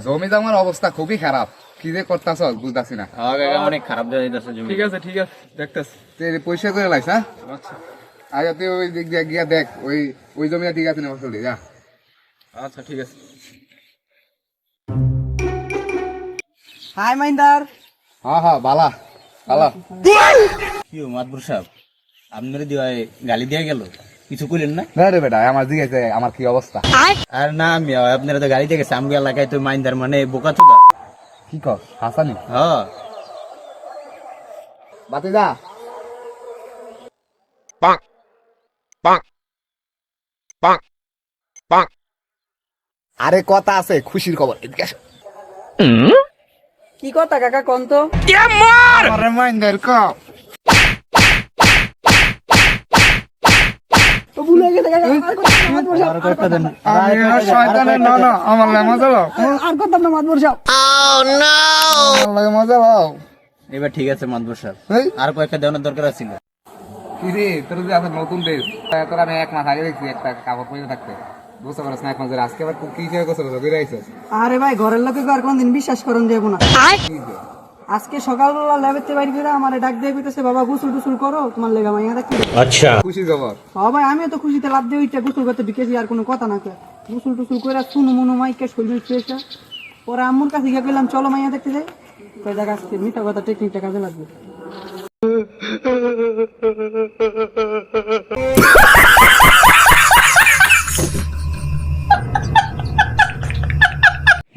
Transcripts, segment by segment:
জমি জমার অবস্থা খুবই খারাপ, কি যে করতেছ বুঝতেছি না। অনেক খারাপ যাইতেছে জমি। ঠিক আছে দেখতেছি। পরিষ্কার করে লাইস, হ্যাঁ? আচ্ছা আগে তুই ওই দিক দিয়ে গিয়া দেখ, ওই জমিটা ঠিক আছে না ফসল যা। আচ্ছা ঠিক আছে। হাই মাইন্দার। হ্যাঁ বালা বালা। কি মাতবর সাহেব, আপনার গালি দিয়ে গেল, কিছু কইলেন না? না রে বেটা, আমার জিজ্ঞাসা আমার কি অবস্থা। আর না আমি আপনারা তো গাড়ি দিয়ে গেছে, আমগো এলাকায় তো মাইন্দার মানে বোকা চোদা। কি কর হাসানি? হ্যাঁ বাতি যা। আরে কথা আছে, খুশির খবর, এদিকে আসো। কি কথা কাকা কোন তো? আরে মাইন্দার ক তো ভুলে গেছে কাকা। আমি শয়তানের না না, আমার লাগে মজা লাও, আর কথা না মাতবর সাহেব। আমার লাগে মজা লাও। এবার ঠিক আছে মাতবর সাহেব, এই, আর কয়েকটা দেওয়ানোর দরকার ছিল। কি রে তোর যে আছে নতুন ড্রেস, তোর আমি এক মাস আগে দেখছি একটা কাপড় পরে থাকতে, বুঝতে পারছ না? এক মাস ধরে আজকে আবার কি হিসেবে গোসল করে আইছিস? আরে ভাই ঘরের লোকে আর কোনদিন বিশ্বাস করন দেব না। আজকে সকালবেলা ল্যাবেতে বাইরে করে আমারে ডাক দিয়ে কইতেছে বাবা গোসল টুসল করো তোমার লেগা মাইয়া দেখি। আচ্ছা খুশি খবর। হ্যাঁ ভাই আমিও তো খুশিতে লাভ দিয়ে ওইটা গোসল করতে ঢুকেছি, আর কোনো কথা না কয় গোসল টুসল করে শুনো মনো মাইকে শরীর ফ্রেশ। পরে আম্মুর কাছে গিয়ে গেলাম চলো মাইয়া দেখতে যাই, কয় জায়গা আজকে মিথ্যা কথা টেকনিকটা কাজে লাগবে।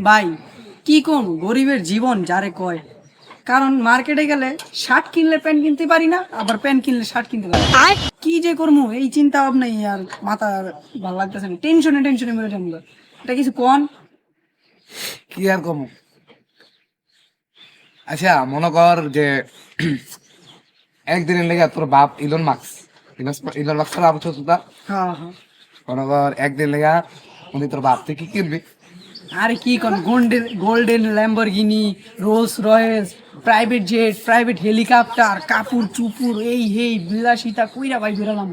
ভাই কি কোন গরিবের জীবন যারে কয়, কারণ মার্কেটে গেলে শার্ট কিনলে প্যান্ট কিনতে পারি না, আবার প্যান্ট কিনলে শার্ট কিনতে পারি না। কি যে করবো এই চিন্তা ভাবনাই আর মাথা ভালো লাগতেছে না, টেনশনে মেরে যাবো। এটা কিছু কোন কি আর কম। আচ্ছা মনে কর যে একদিনের লেগে তোর বাপ ইলন মাস্ক বাপ হচ্ছে তা, হ্যাঁ হ্যাঁ। মনে কর একদিন লেগা উনি তোর বাপ থেকে কিনবি। আরে কি কোন golden Lamborghini, Rolls Royce, private jet, private helicopter, কাপুর চুপুর এই হেই বিলাসিতা কইরা ভাই বেরালাম।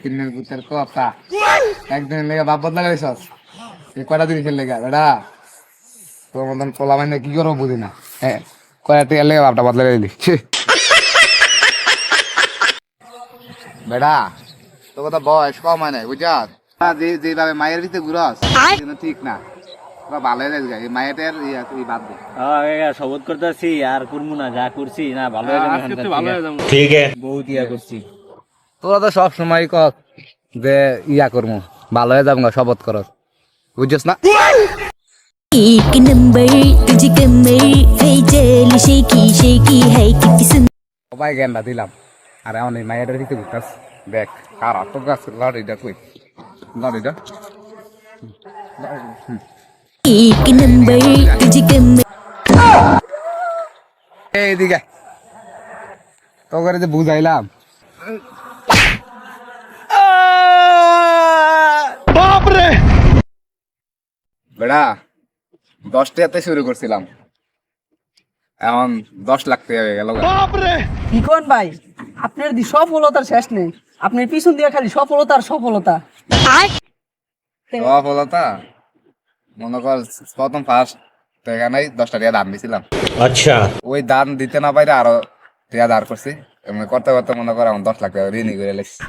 কিনের ভিতর কথা একদিনের লেগে বাপ বদলা গেছস, এই কয়টা জিনিসের লেগা বেটা তোর মতন পোলা মানে কি করবো বুঝি না। হ্যাঁ কয়টা টিকার লেগে বাপটা বদলা দিলি বেটা, তোর কথা বয়স কম হয় নাই বুঝাস, যেভাবে মায়ের ভিতরে ঘুরাস ঠিক না, তোরা ভালো হয়ে যাবে এই মায়ের তুই বাদ দে। শপথ করতেছি আর করবো না, যা করছি না ভালো ভালো হয়ে যাবো। বহুত ইয়া করছি। তোরা তো সব সময় কর যে ইয়া করবো ভালো হয়ে যাবো, শপথ করস বুঝছিস না? एक नंबर तुझे कमर है जल शेकी शेकी है कितनी सुंदर। সবাই জ্ঞানটা দিলাম, আর এমন এই মায়ের ভিতরে ঘুরতাস দেখ কার অত গাছ লড়িটা কই লড়িটা। एक नंबर तुझे कमर এইদিকে তো করে যে বুঝাইলাম বেড়া 10 টাকাতে শুরু করছিলাম, এখন 10 লাখ টাকা হয়ে গেল। কি কোন ভাই আপনার দি সফলতার শেষ নেই, আপনার পিছন দিয়ে খালি সফলতার সফলতা। সফলতা মনে কর প্রথম ফার্স্ট এখানেই 10টা টাকা দান দিছিলাম। আচ্ছা ওই দান দিতে না পাইলে আরো টাকা ধার করছি, এমনি করতে করতে মনে কর এখন 10 লাখ টাকা ঋণই করে লেগছি।